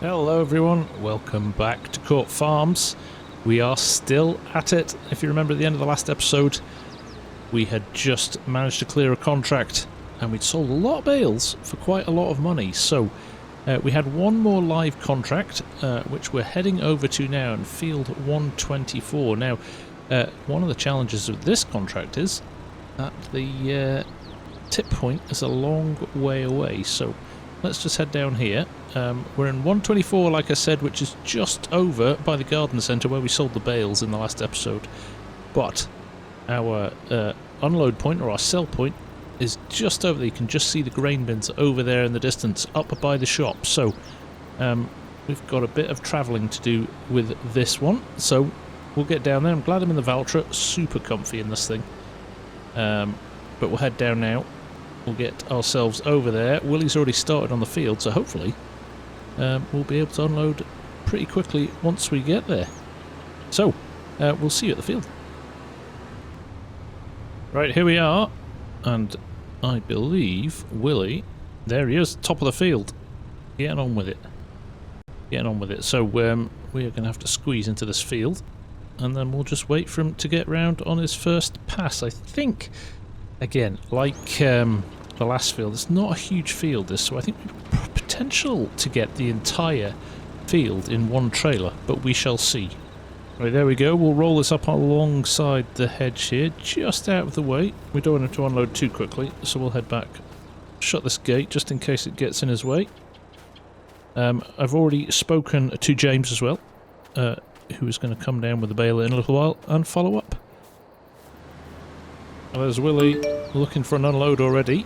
Hello everyone, welcome back to Court Farms. We are still at it. If you remember at the end of the last episode, we had just managed to clear a contract and we'd sold a lot of bales for quite a lot of money. So we had one more live contract, which we're heading over to now in field 124. Now, one of the challenges of this contract is that the tip point is a long way away. So let's just head down here. We're in 124, like I said, which is just over by the garden centre where we sold the bales in the last episode. But our unload point, or our sell point, is just over there. You can just see the grain bins over there in the distance, up by the shop. So we've got a bit of travelling to do with this one. So we'll get down there. I'm glad I'm in the Valtra. Super comfy in this thing. But we'll head down now. We'll get ourselves over there. Willie's already started on the field, so hopefully we'll be able to unload pretty quickly once we get there. So, we'll see you at the field. Right, here we are, and I believe Willie, there he is, top of the field, getting on with it. So, we are going to have to squeeze into this field, and then we'll just wait for him to get round on his first pass. I think, again, like the last field, it's not a huge field this, so I think we've potential to get the entire field in one trailer, but we shall see. Right, there we go. We'll roll this up alongside the hedge here, just out of the way. We don't want him to unload too quickly, so we'll head back. Shut this gate just in case it gets in his way. I've already spoken to James as well, who is going to come down with the baler in a little while and follow up. Well, there's Willie looking for an unload already,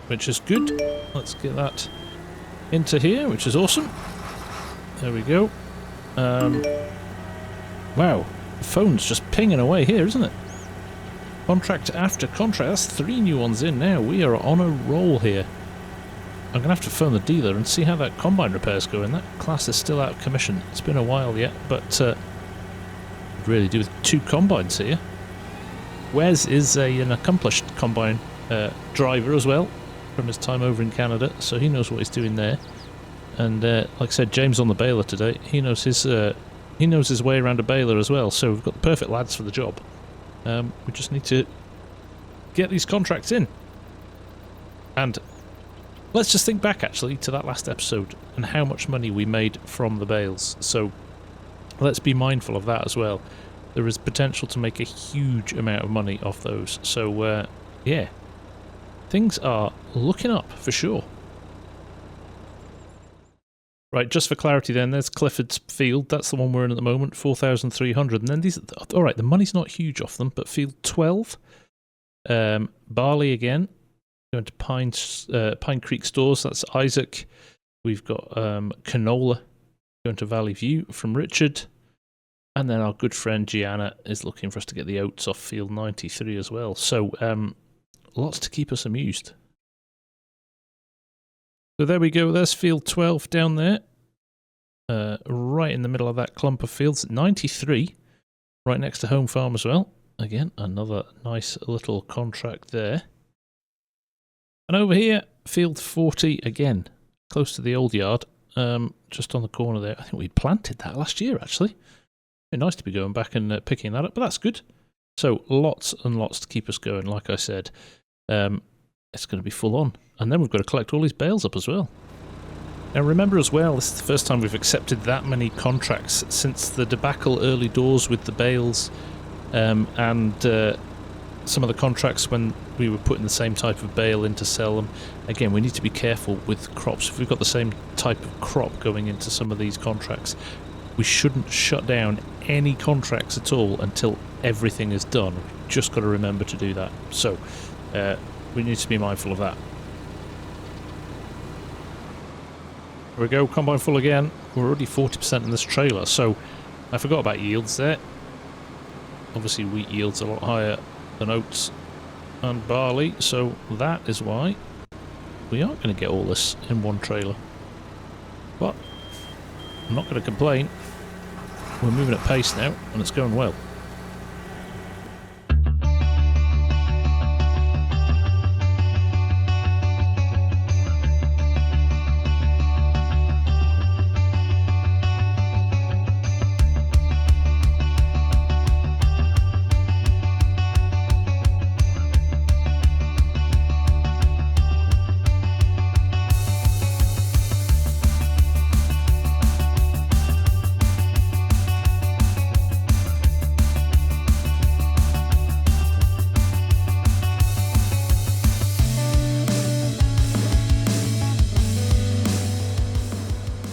which is good. Let's get that into here, which is awesome. There we go. Wow, the phone's just pinging away here, isn't it? Contract after contract. That's 3 new ones in now. We are on a roll here. I'm going to have to phone the dealer and see how that combine repair's going. That Claas is still out of commission. It's been a while yet, but could really do with 2 combines here. Wes is an accomplished combine driver as well from his time over in Canada, so he knows what he's doing there. And like I said, James on the baler today. He knows his way around a baler as well. So we've got the perfect lads for the job. We just need to get these contracts in. And let's just think back actually to that last episode and how much money we made from the bales. So let's be mindful of that as well. There is potential to make a huge amount of money off those. So, yeah. Things are looking up, for sure. Right, just for clarity then, there's Clifford's field. That's the one we're in at the moment, 4,300. And then these... Alright, the money's not huge off them, but field 12. Barley again. Going to Pine Creek Stores. That's Isaac. We've got canola. Going to Valley View from Richard. And then our good friend Gianna is looking for us to get the oats off field 93 as well. So, lots to keep us amused. So there we go. There's field 12 down there. Right in the middle of that clump of fields. 93. Right next to Home Farm as well. Again, another nice little contract there. And over here, field 40 again. Close to the old yard. Just on the corner there. I think we planted that last year, actually. Be nice to be going back and picking that up, but that's good. So lots and lots to keep us going. Like I said, it's going to be full on, and then we've got to collect all these bales up as well. Now remember as well, this is the first time we've accepted that many contracts since the debacle early doors with the bales, and some of the contracts when we were putting the same type of bale in to sell them. Again, we need to be careful with crops. If we've got the same type of crop going into some of these contracts, we shouldn't shut down any contracts at all until everything is done. We've just got to remember to do that. So, we need to be mindful of that. Here we go, combine full again. We're already 40% in this trailer, so I forgot about yields there. Obviously wheat yields a lot higher than oats and barley, so that is why we aren't going to get all this in one trailer. But I'm not going to complain. We're moving at pace now, and it's going well.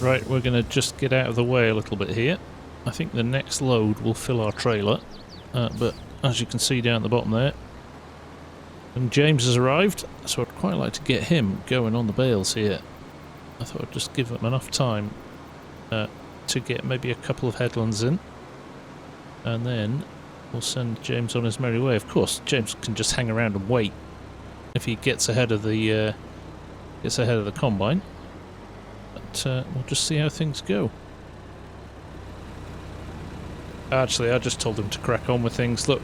Right, we're going to just get out of the way a little bit here. I think the next load will fill our trailer, but as you can see down the bottom there, and James has arrived, so I'd quite like to get him going on the bales here. I thought I'd just give him enough time to get maybe a couple of headlands in, and then we'll send James on his merry way. Of course, James can just hang around and wait if he gets ahead of the combine. But we'll just see how things go. Actually, I just told him to crack on with things. Look,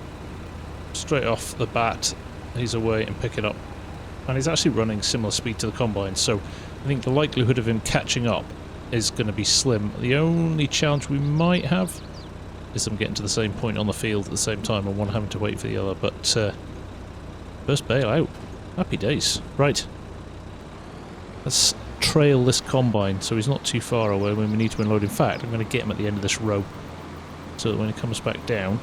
straight off the bat, he's away and pick it up. And he's actually running similar speed to the combine, so I think the likelihood of him catching up is going to be slim. The only challenge we might have is them getting to the same point on the field at the same time and one having to wait for the other. But first bale out. Happy days. Right. Let's trail this combine so he's not too far away when we need to unload. In fact, I'm going to get him at the end of this row so that when he comes back down,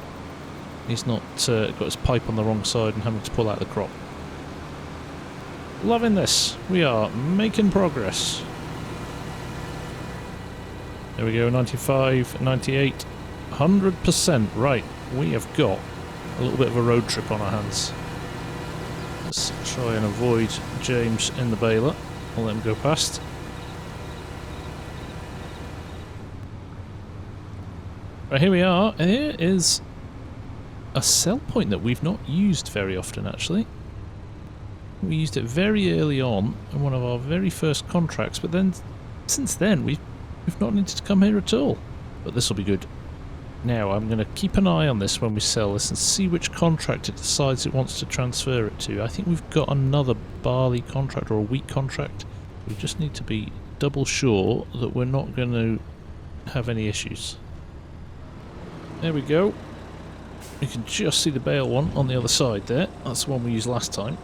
he's not got his pipe on the wrong side and having to pull out the crop. Loving this. We are making progress. There we go, 95, 98, 100%. Right, we have got a little bit of a road trip on our hands. Let's try and avoid James in the baler. I'll let him go past. Right, here we are. Here is a sell point that we've not used very often, actually. We used it very early on in one of our very first contracts, but then since then we've not needed to come here at all. But this will be good. Now I'm going to keep an eye on this when we sell this and see which contract it decides it wants to transfer it to. I think we've got another barley contract or a wheat contract. We just need to be double sure that we're not going to have any issues. There we go. You can just see the bale one on the other side there. That's the one we used last time.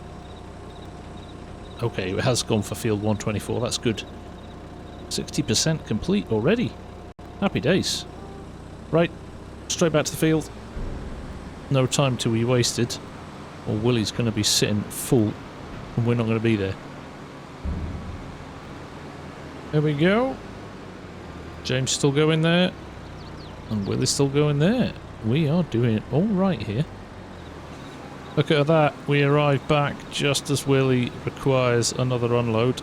Okay, it has gone for field 124. That's good. 60% complete already. Happy days. Right, straight back to the field. No time to be wasted, or Willie's going to be sitting full and we're not going to be there. There we go. James still going there, and Willie's still going there. We are doing it all right here. Look at that, we arrive back just as Willie requires another unload.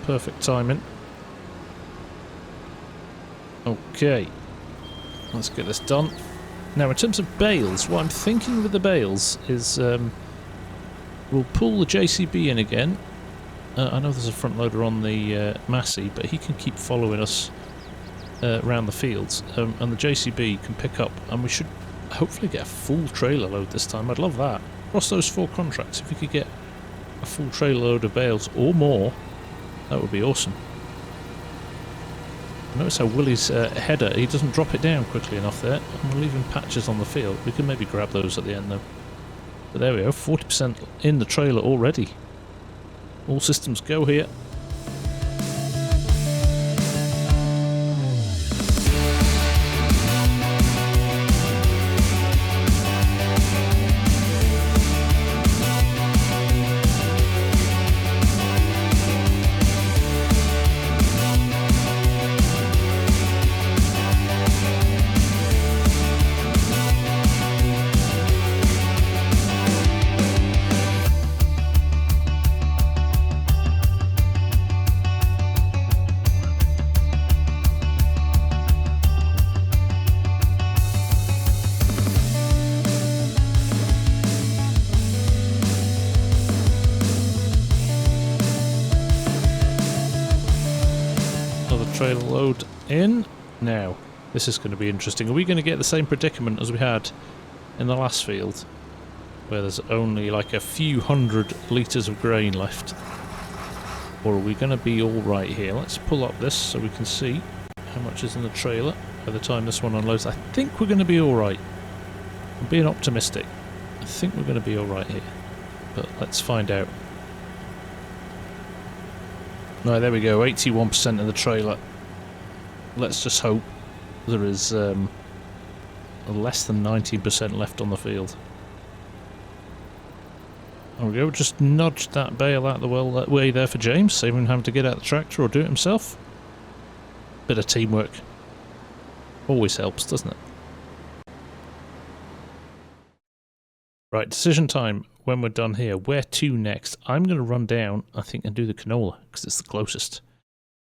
Perfect timing. Okay, let's get this done. Now in terms of bales, what I'm thinking with the bales is we'll pull the JCB in again. I know there's a front loader on the Massey, but he can keep following us around the fields, and the JCB can pick up, and we should hopefully get a full trailer load this time. I'd love that. Across those 4 contracts, if we could get a full trailer load of bales or more, that would be awesome. Notice how Willie's header, he doesn't drop it down quickly enough there, and we're leaving patches on the field. We can maybe grab those at the end though. But there we go, 40% in the trailer already. All systems go here. Trailer load in. Now, this is going to be interesting. Are we going to get the same predicament as we had in the last field, where there's only like a few hundred litres of grain left? Or are we going to be alright here? Let's pull up this so we can see how much is in the trailer by the time this one unloads. I think we're going to be alright. I'm being optimistic. I think we're going to be alright here. But let's find out. No, there we go, 81% in the trailer. Let's just hope there is less than 19% left on the field. There we go, just nudged that bale out the way there for James, saving him having to get out the tractor or do it himself. Bit of teamwork. Always helps, doesn't it? Right, decision time when we're done here. Where to next? I'm going to run down, I think, and do the canola, because it's the closest.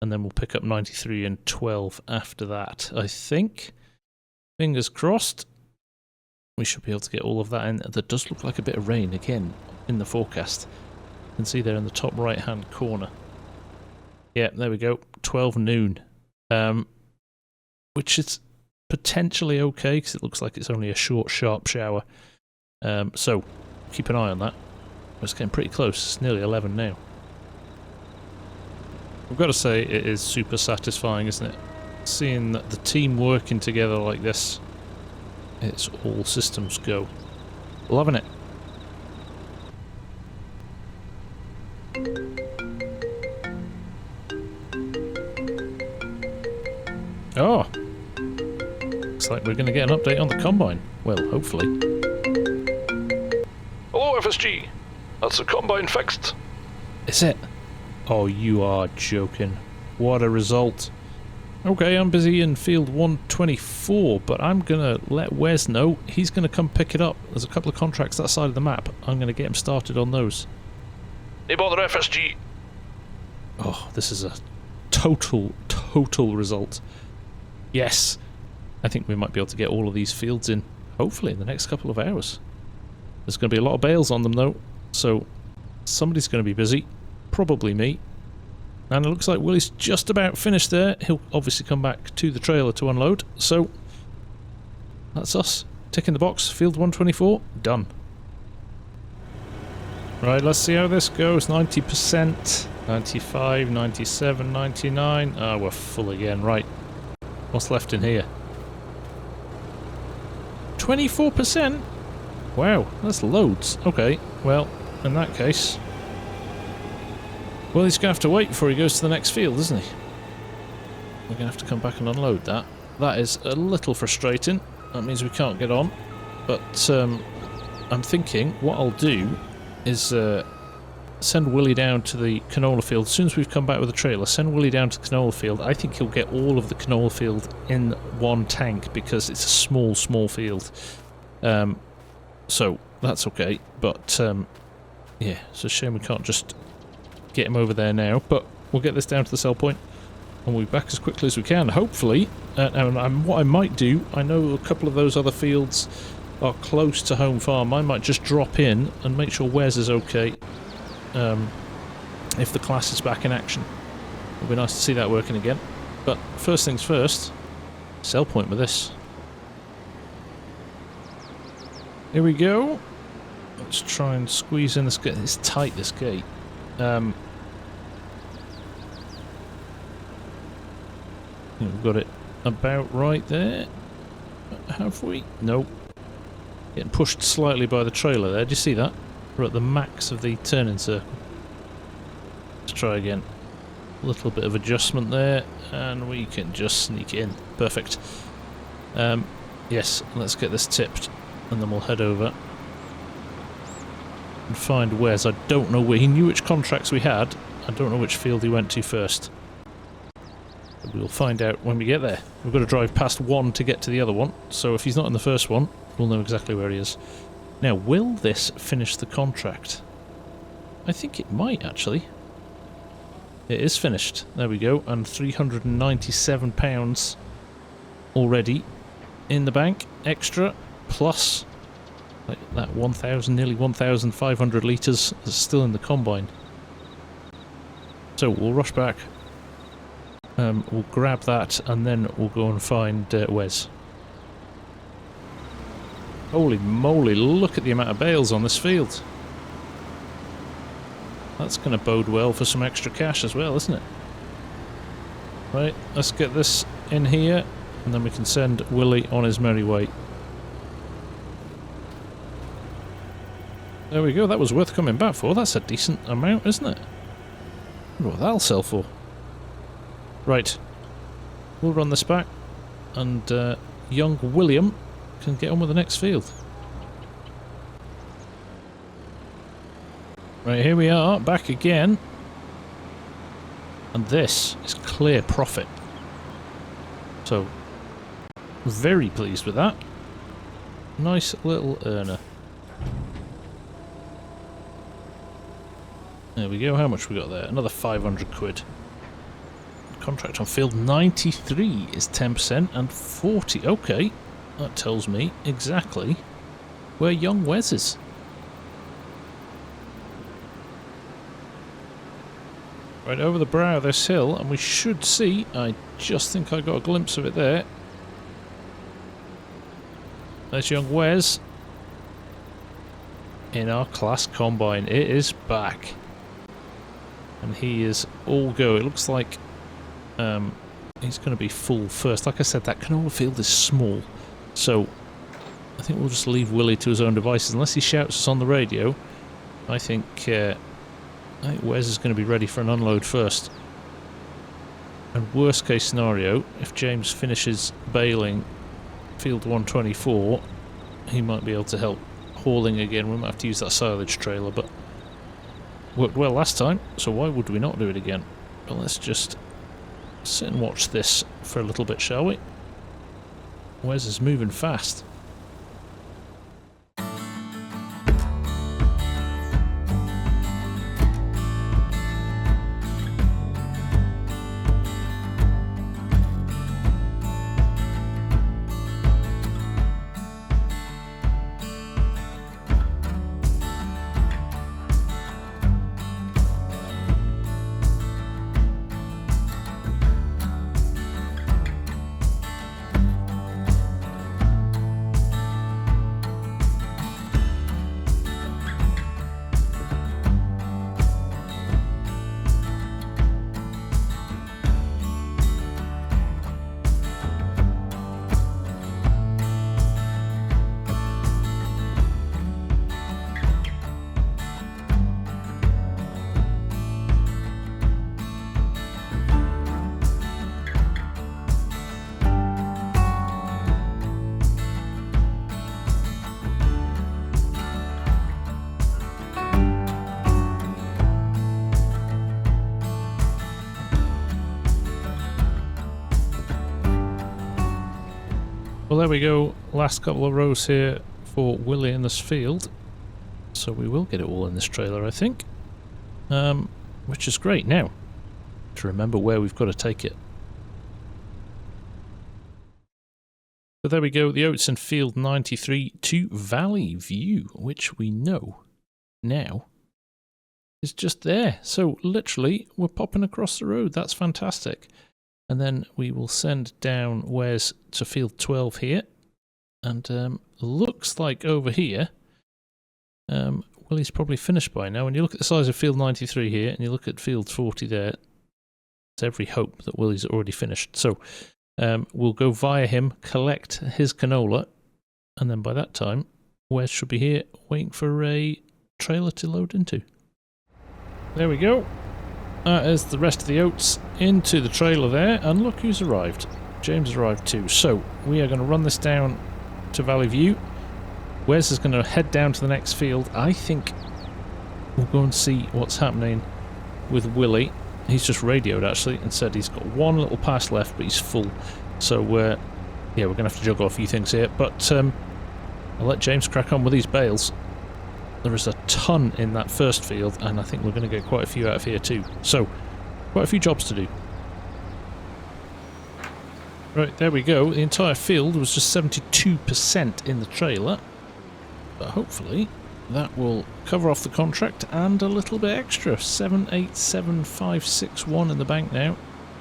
And then we'll pick up 93 and 12 after that, I think. Fingers crossed. We should be able to get all of that in. There does look like a bit of rain, again, in the forecast. You can see there in the top right-hand corner. Yeah, there we go. 12 noon. Which is potentially okay, because it looks like it's only a short, sharp shower. So, keep an eye on that. It's getting pretty close. It's nearly 11 now. I've got to say, it is super satisfying, isn't it? Seeing that the team working together like this, it's all systems go. Loving it. Oh! Looks like we're going to get an update on the combine. Well, hopefully. Hello, FSG. That's the combine fixed. Is it? Oh, you are joking. What a result. Okay, I'm busy in field 124, but I'm going to let Wes know. He's going to come pick it up. There's a couple of contracts that side of the map. I'm going to get him started on those. No bother, FSG. Oh, this is a total result. Yes. I think we might be able to get all of these fields in, hopefully, in the next couple of hours. There's going to be a lot of bales on them, though, so somebody's going to be busy. Probably me. And it looks like Willie's just about finished there. He'll obviously come back to the trailer to unload. So, that's us. Ticking the box. Field 124. Done. Right, let's see how this goes. 90%. 95, 97, 99. Ah, we're full again. Right. What's left in here? 24%? Wow, that's loads. Okay, well, in that case... Well, he's going to have to wait before he goes to the next field, isn't he? We're going to have to come back and unload that. That is a little frustrating. That means we can't get on. But I'm thinking what I'll do is send Willie down to the canola field. As soon as we've come back with the trailer, send Willie down to the canola field. I think he'll get all of the canola field in one tank because it's a small field. So that's okay. But yeah, it's a shame we can't just get him over there now, but we'll get this down to the sell point and we'll be back as quickly as we can, hopefully. And what I might do, I know a couple of those other fields are close to home farm. I might just drop in and make sure Wes is okay if the Claas is back in action. It'll be nice to see that working again. But first things first, sell point with this. Here we go. Let's try and squeeze in this gate. It's tight, this gate. We've got it about right there. Have we? Nope. Getting pushed slightly by the trailer there. Do you see that? We're at the max of the turning circle. Let's try again. A little bit of adjustment there, and we can just sneak in. Perfect. Yes, let's get this tipped, and then we'll head over and find Wes. I don't know where. He knew which contracts we had. I don't know which field he went to first. But we'll find out when we get there. We've got to drive past one to get to the other one, so if he's not in the first one, we'll know exactly where he is. Now, will this finish the contract? I think it might, actually. It is finished. There we go. And £397 already in the bank. Extra, plus like that 1,000, nearly 1,500 litres is still in the combine. So we'll rush back. We'll grab that, and then we'll go and find Wes. Holy moly, look at the amount of bales on this field. That's going to bode well for some extra cash as well, isn't it? Right, let's get this in here, and then we can send Willie on his merry way. There we go, that was worth coming back for. That's a decent amount, isn't it? I wonder what that'll sell for. Right, we'll run this back, and young William can get on with the next field. Right, here we are, back again. And this is clear profit. So, very pleased with that. Nice little earner. There we go. How much we got there? Another 500 quid. Contract on field 93 is 10% and 40. Okay, that tells me exactly where young Wes is. Right over the brow of this hill, and we should see, I just think I got a glimpse of it there. There's young Wes in our Claas combine. It is back. And he is all go. It looks like he's going to be full first. Like I said, that canola field is small. So I think we'll just leave Willie to his own devices. Unless he shouts us on the radio, I think Wes is going to be ready for an unload first. And worst case scenario, if James finishes bailing field 124, he might be able to help hauling again. We might have to use that silage trailer, but worked well last time, so why would we not do it again? But let's just sit and watch this for a little bit, shall we? Wes is moving fast. Well, there we go. Last couple of rows here for Willie in this field. So we will get it all in this trailer, I think. Which is great. Now, to remember where we've got to take it. So there we go. The oats in field 93 to Valley View, which we know now is just there. So literally, we're popping across the road. That's fantastic. And then we will send down Wes to field 12 here. And looks like over here, Willie's probably finished by now. When you look at the size of field 93 here, and you look at field 40 there, there's every hope that Willie's already finished. So we'll go via him, collect his canola, and then by that time, Wes should be here waiting for a trailer to load into. There we go. That is the rest of the oats into the trailer there, and look who's arrived. James arrived too. So we are going to run this down to Valley View. Wes is going to head down to the next field. I think we'll go and see what's happening with Willie. He's just radioed actually and said he's got one little pass left, but he's full. So yeah, we're going to have to juggle a few things here. But I'll let James crack on with these bales. There is a ton in that first field, and I think we're going to get quite a few out of here too. So, quite a few jobs to do. Right, there we go. The entire field was just 72% in the trailer. But hopefully, that will cover off the contract and a little bit extra. 787,561 in the bank now.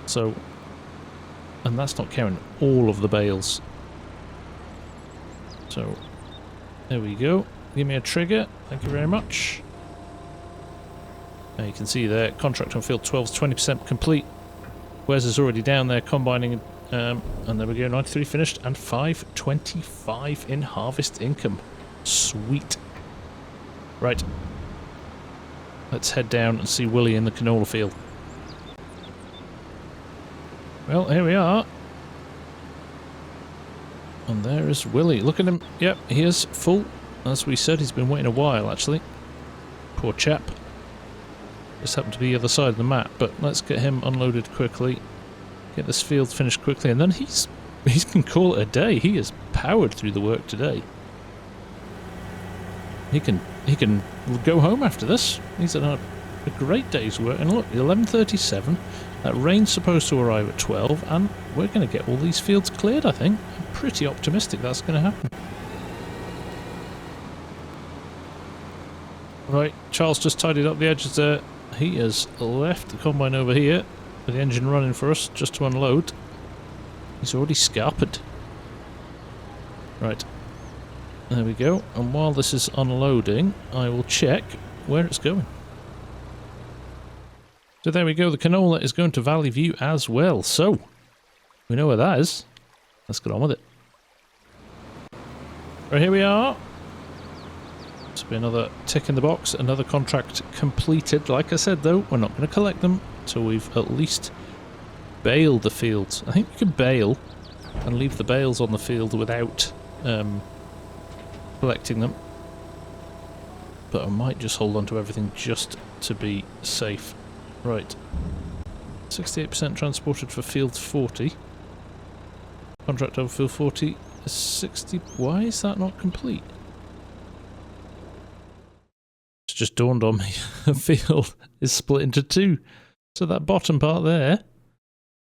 So, and that's not counting all of the bales. So, there we go. Give me a trigger. Thank you very much. Now you can see there, contract on field 12 is 20% complete. Wes is already down there combining, and there we go, 93 finished and 525 in harvest income. Sweet. Right. Let's head down and see Willie in the canola field. Well, here we are. And there is Willie. Look at him. Yep, he is full. As we said, he's been waiting a while, actually. Poor chap. Just happened to be the other side of the map, but let's get him unloaded quickly. Get this field finished quickly, and then he's He can call it a day. He has powered through the work today. He can go home after this. He's done a great day's work. And look, 11:37. That rain's supposed to arrive at 12, and we're going to get all these fields cleared, I think. I'm pretty optimistic that's going to happen. Right, Charles just tidied up the edges there. He has left the combine over here with the engine running for us just to unload. He's already scarpered. Right, there we go. And while this is unloading, I will check where it's going. So there we go, the canola is going to Valley View as well. So, we know where that is. Let's get on with it. Right, here we are. This will be another tick in the box, another contract completed. Like I said though, we're not going to collect them until we've at least baled the fields. I think you can bale and leave the bales on the field without collecting them. But I might just hold on to everything just to be safe. Right. 68% transported for field 40. Contract over field 40 is 60. Why is that not complete? It's just dawned on me. The field is split into two. So that bottom part there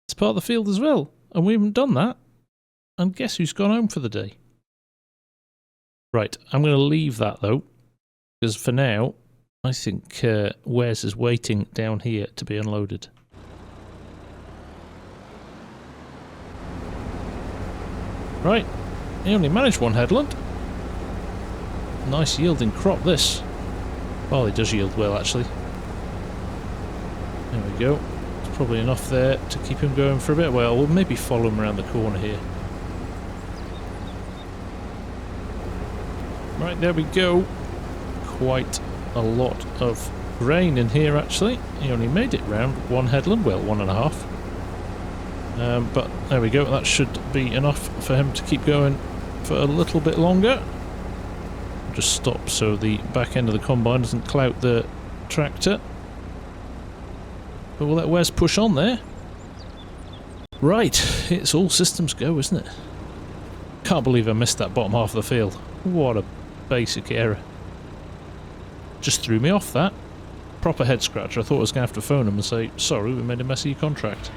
is part of the field as well. And we haven't done that. And guess who's gone home for the day? Right, I'm going to leave that though. Because for now, I think Wes is waiting down here to be unloaded. Right, he only managed one headland. Nice yielding crop this. Well, he does yield well actually. There we go. There's probably enough there to keep him going for a bit. Well, we'll maybe follow him around the corner here. Right, there we go. Quite a lot of grain in here actually. He only made it round one headland, well, 1.5. But there we go, that should be enough for him to keep going for a little bit longer. Just stop so the back end of the combine doesn't clout the tractor. But we'll let Wes push on there. Right, it's all systems go, isn't it? Can't believe I missed that bottom half of the field. What a basic error. Just threw me off that. Proper head scratcher. I thought I was going to have to phone him and say, sorry, we made a mess of your contract.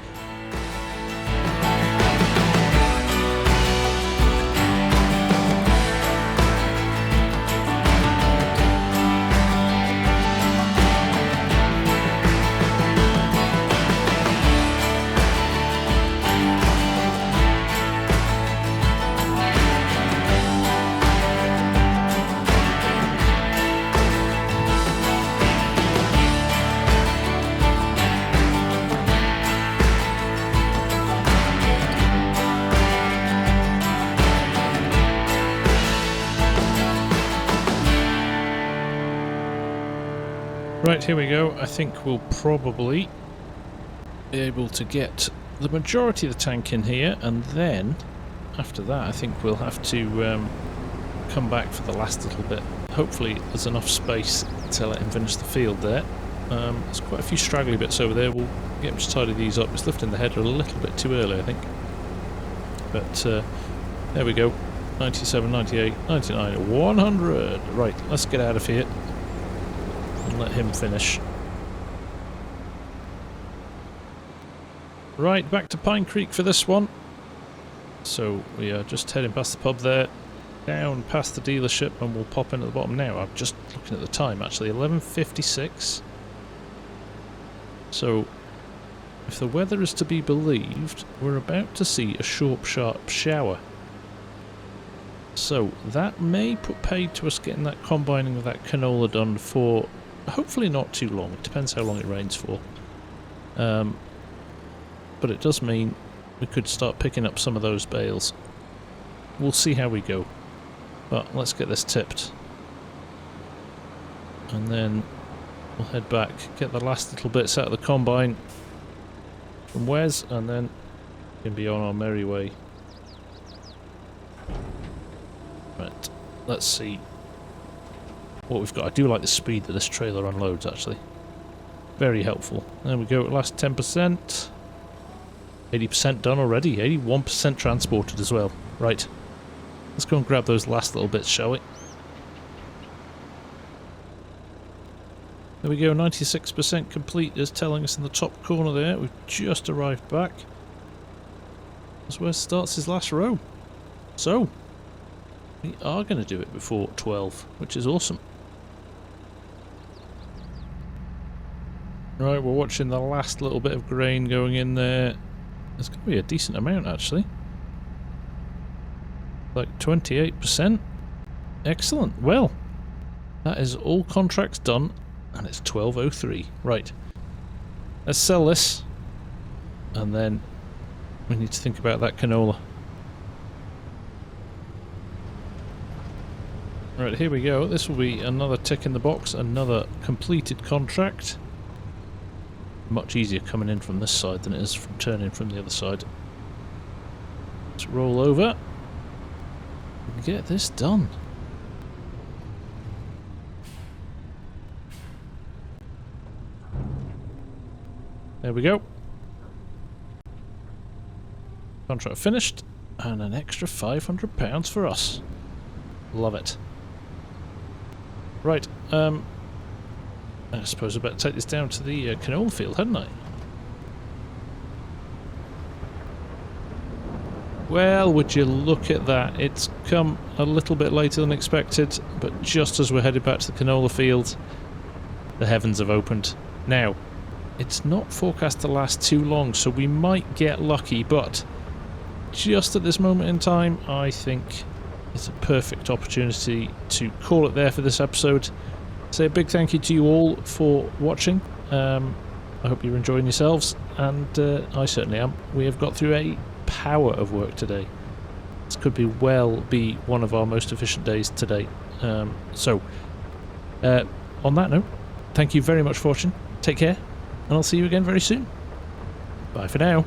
Right, here we go. I think we'll probably be able to get the majority of the tank in here, and then after that I think we'll have to come back for the last little bit. Hopefully there's enough space to let him finish the field there. There's quite a few straggly bits over there. We'll get him to tidy these up. It's lifting the header a little bit too early, I think. But there we go. 97, 98, 99, 100. Right, let's get out of here and let him finish. Right, back to Pine Creek for this one. So we are just heading past the pub there, down past the dealership, and we'll pop in at the bottom now. I'm just looking at the time actually, 11:56. So if the weather is to be believed, we're about to see a short, sharp shower. So that may put paid to us getting that combining of that canola done for hopefully not too long. It depends how long it rains for. But it does mean we could start picking up some of those bales. We'll see how we go. But let's get this tipped. And then we'll head back, get the last little bits out of the combine from Wes, and then we can be on our merry way. Right, let's see what we've got. I do like the speed that this trailer unloads actually. Very helpful. There we go, last 10%. 80% done already, 81% transported as well. Right, let's go and grab those last little bits, shall we? There we go, 96% complete is telling us in the top corner there. We've just arrived back. That's where starts his last row. So, we are going to do it before 12, which is awesome. Right, we're watching the last little bit of grain going in there. There's going to be a decent amount, actually. Like 28%. Excellent. Well, that is all contracts done, and it's 12:03. Right. Let's sell this, and then we need to think about that canola. Right, here we go. This will be another tick in the box, another completed contract. Much easier coming in from this side than it is from turning from the other side. Let's roll over and get this done. There we go. Contract finished, and an extra £500 for us. Love it. Right, I suppose I better take this down to the canola field, hadn't I? Well, would you look at that. It's come a little bit later than expected, but just as we're headed back to the canola field, the heavens have opened. Now, it's not forecast to last too long, so we might get lucky, but just at this moment in time, I think it's a perfect opportunity to call it there for this episode. Say a big thank you to you all for watching. I hope you're enjoying yourselves, and I certainly am. We have got through a power of work today. This could be one of our most efficient days to date. On that note, thank you very much for watching. Take care, and I'll see you again very soon. Bye for now.